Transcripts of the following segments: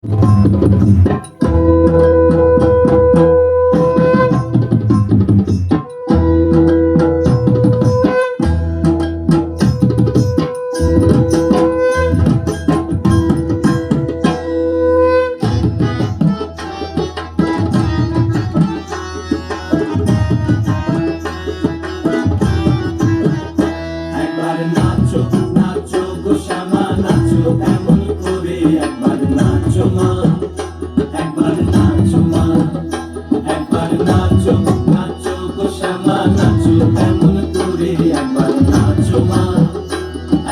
একবার নাচো নাচো গো শ্যামা নাচো এমন করে, একবার নাচো মা, একবার নাচো মা, একবার নাচো নাচো গো শ্যামা নাচো এমন করে, একবার নাচো মা,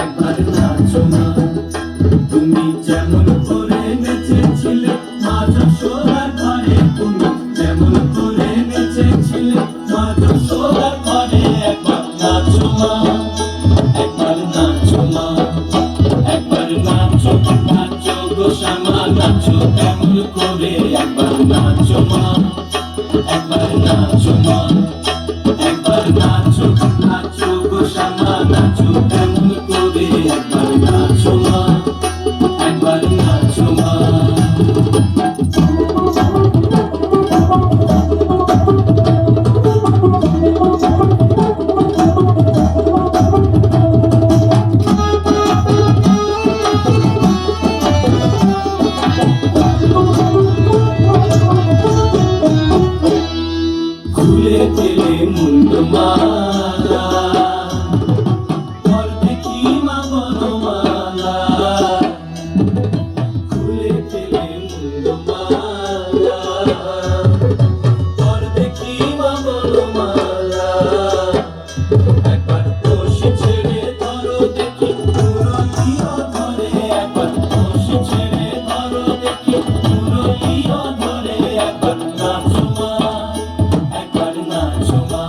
একবার নাচো মা। তুমি যেমন করে নেচেছিলে মা যশোদার ঘরে, তুমি যেমন করে নেচেছিলে মা যশোদার ঘরে, একবার নাচো মা, একবার নাচো মা, একবার নাচো নাচো গো শ্যামা নাচো এমন করে, একবার নাচো মা, একবার নাচো মা, একবার নাচো নাচো গো শ্যামা নাচো এমন করে, একবার নাচো মা, একবার নাচো মা। খুলে দিলে মুন্ড মালা, পর দেখি মা বনমালা, খুলে দিলে মুন্ড মালা, পর দেখি মা বনমালা। একবার কষি ছেড়ে ধরো দেখি মুরলিও ধরে, একবার কষি ছেড়ে ধরো দেখি মুরলিও ধরে, একবার নাচো মা, একবার নাচো মা,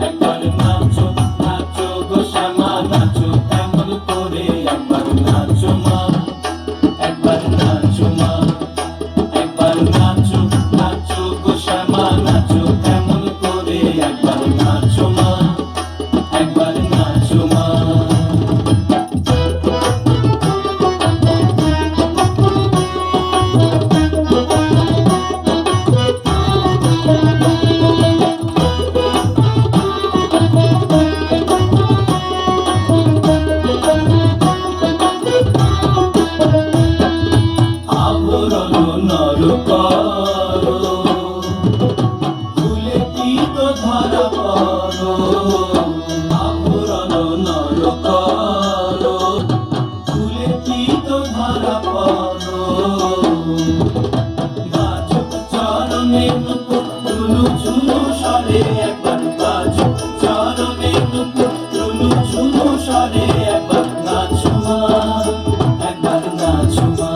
একবার নাচো নাচো গো শ্যামা নাচো এমন করে, একবার নাচো মা, একবার নাচো মা, একবার নাচো নাচো গো শ্যামা নাচো এমন করে, একবার নাচো মা, একবার নাচো মা। আবরণ নর করো, খুলে কি তো ধরা পড়ো, আবরণ নর করো, খুলে কি তো ধরা পড়ো। বাজো চরণে নুপুর ঝুনু ঝুনু স্বরে, একবার বাজো চরণে নুপুর ঝুনু ঝুনু স্বরে, একবার নাচো মা, একবার নাচো মা,